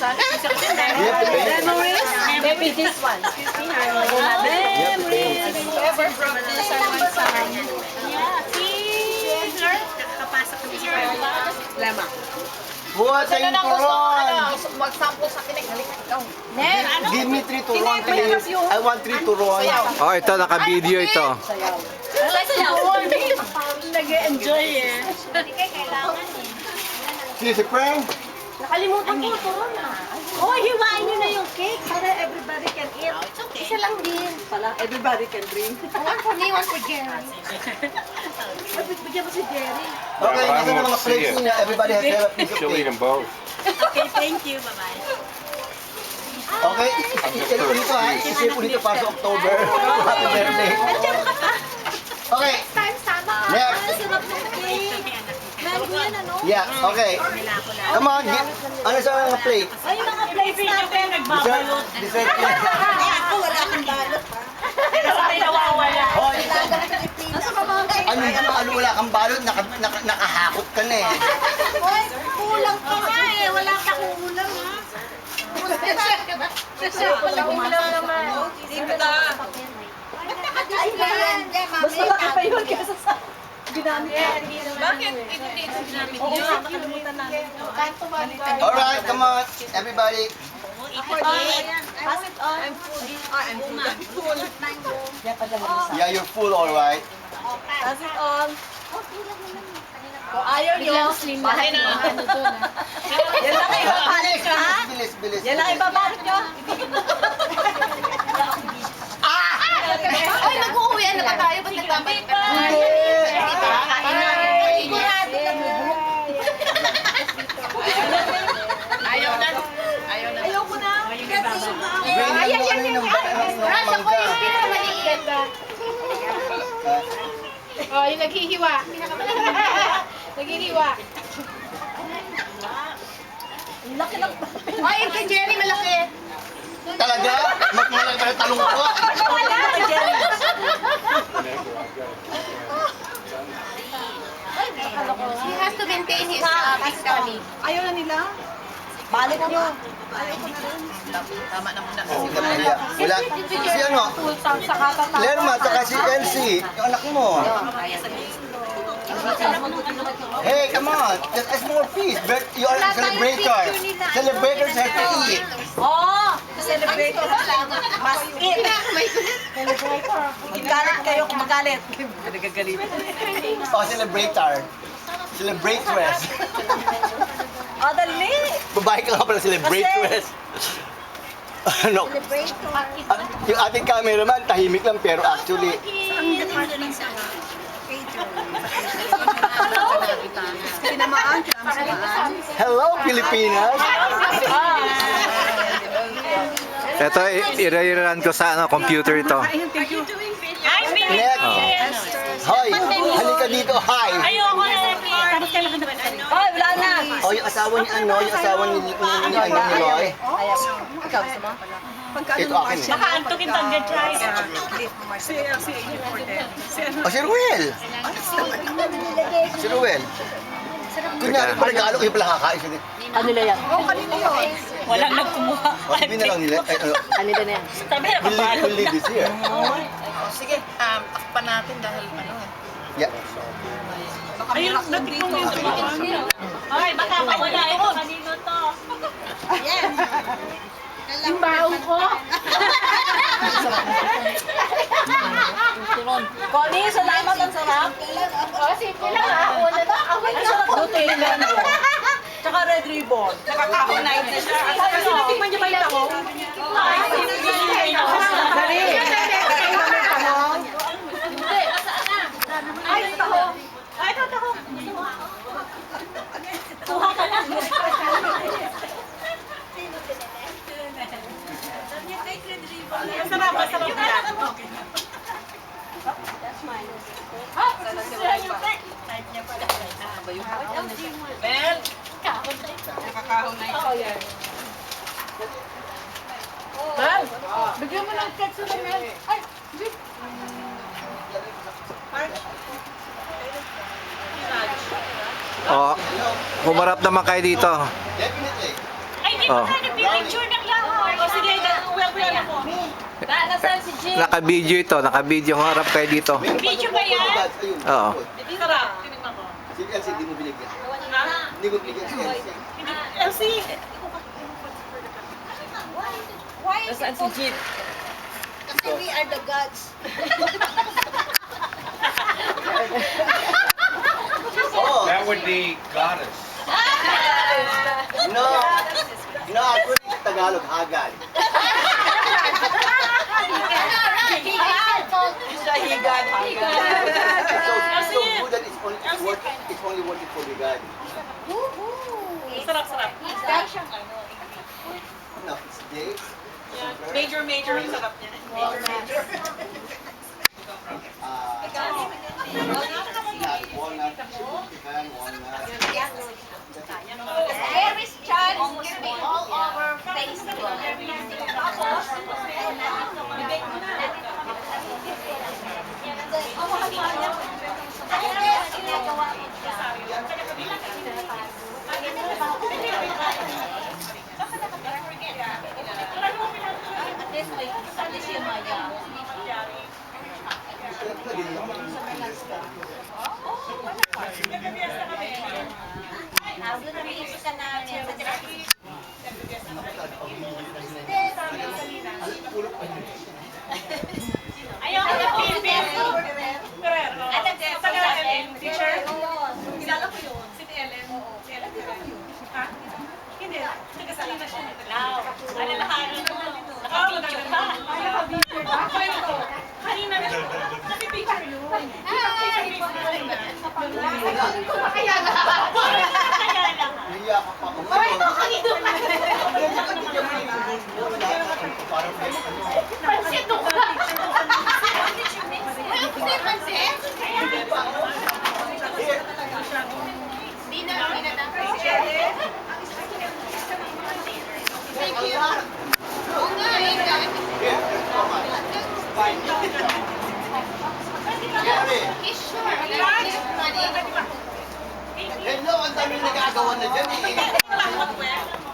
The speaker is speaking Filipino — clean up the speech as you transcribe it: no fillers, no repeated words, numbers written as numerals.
Memories? Maybe this one. Memories. Whoever brought this one. Yeah, see? Kakapasok kami sa Lema. Buhat sa yung turon! Mag-sample sa kinig. Ikaw. Give me 3 turon, please. I want 3 turon. Oh, ito, naka-video ito. Nag-enjoy eh. Hindi kayo kailangan eh. Si Frank. Nakalimutan ko, turon na. Oh, hiwain nyo na yung cake para everybody can eat. It's okay. Isa lang din. Pala, everybody can drink. One for me, one for Jerry. Bigyan mo si Jerry. Okay, nasa na mga plates niya. Everybody has a piece of She'll eat cake. them both. Okay, thank you. Bye-bye. Okay, isipin ko dito ha. Isipin ko dito para sa October. Happy birthday. Okay, next. Yeah, okay. Come on, ano sa mga plate? Ay, yung mga plates natin, nagbabalot. Dessert plate. Ako, wala akong balot. Kasi nawawala. Hoy, ano wala kang balot, nakahakot ka na eh. Hoy, kulang pa nga eh. Wala pa kulang ha. Wala kulang naman. Dito na. Mas malaki pa yun kaysa sa ginamit natin. Bakit? Hindi ito ginamit yun. Nakalimutan namin. Alright, come on, everybody. Pass it on. I'm full. Yeah, you're full, alright. Pass it on. Kung ayaw nyo, bahay na. Yan lang kayo babalot nyo, ha? Bilis, bilis. Yan lang kayo babalot nyo. Ay, mag-uuwian na ba tayo? Ba't nagbabalik ka na? Ayaw na. Ayaw ko na. Rasa ko yung pinakamaliit. Oh, yung naghihiwa. Naghihiwa. Laki lang. Oh, yung kay Jerry malaki. Talaga? Mas malaki pa yung talong ko. He has to maintain his big tummy. Ayaw na nila. Balik nyo. Wala. Si ano? Lerma, saka si Elsie. Yung anak mo. Hey, come on. Just a small piece. But you are a celebrator. Celebrators have to eat. Oh! Celebrate ko mas eat. Magalit kayo kung magalit. Nagagalit. Oh, celebrator. Celebratress. Oh, dali! Babae ka nga pala, celebratress. Ano? Yung ating cameraman, tahimik lang, pero actually, Tinamaan. hello, Pilipinas! Ito, i-rerun ko sa computer ito. Next. Hoy, halika dito, hi! Ayoko na lang. Ay, wala na. Oh, yung asawa ni ano, yung asawa ni Loy. Ikaw, gusto mo? Ito akin eh. Baka antukin tangga try. Oh, si Ruel! Si Ruel. Kunyari, regalo ko yung pala kakain siya. Kanila yan. Oo, kanila yun. Walang nagkumuha. Oh, sabihin na lang nila. Kanila na yan. Sabi na We'll leave this here. Sige, takpan natin dahil ano. Yeah. Ayun, natikong yung tumaon. Ay, baka mawala ito. Kanino to? Yan. Yung baong ko. Connie, salamat ang sarap. Oh, simple lang ha. Una na, awal Ang na. sarap doon eh. Tsaka red ribbon. Nakakahon na ito siya. Sinatikman niyo ba yung tahong? Ay, dali. Ay, tahong. Ay, tahong. Kuha ka lang. Masarap, masarap yan. That's mine. Ah, sasira yung pet. Type niya pala. Bel! Nakakahon na ito. Oo, yan. Bel! Bigyan mo ng cake sa Mel. Ay! Oh, humarap naman kayo dito. Definitely. Ay, hindi Oh. Picture na lang. O sige, uwi ako. Nasaan si Jim? Naka-video ito, naka-video. Harap kayo dito. Video ba yan? Oo. Hindi sarap. Tinignan ko. Si Elsie, hindi mo binigyan. Ha? Hindi mo binigyan si Elsie. Elsie! Nasaan si Jeep? Kasi we are the gods. Oh, That would be goddess. no. No, actually, Tagalog, Hagad. Siya higad. So good that it's only worth it for the God. Sarap, sarap. No, it's dates. Major ang sarap niya. Major. Walnut, pecan, walnut. There is chance to be all over Facebook. Tapos, ginagawa mo siya. At this way, at least yung maya. Doon na rin ka namin sa Ayaw ko yung Philippines. At ang teacher? Kilala ko yun. Si Ellen. Si Ellen, kilala ko yun. Ha? Hindi. Nagkasali na siya. Alalahanan mo. Nakapicture ka. Nakapicture ka. Kwento. Kanina na. Nakapicture yun. Kaya na. Hiya ka pa. Ay, nakakito ka. Parang Pansit ko ka. Ay, gusto yung pansit? Di na. Thank you. Oo nga, Gary, sure. hello, ang dami nagagawa na dyan eh. Wala akong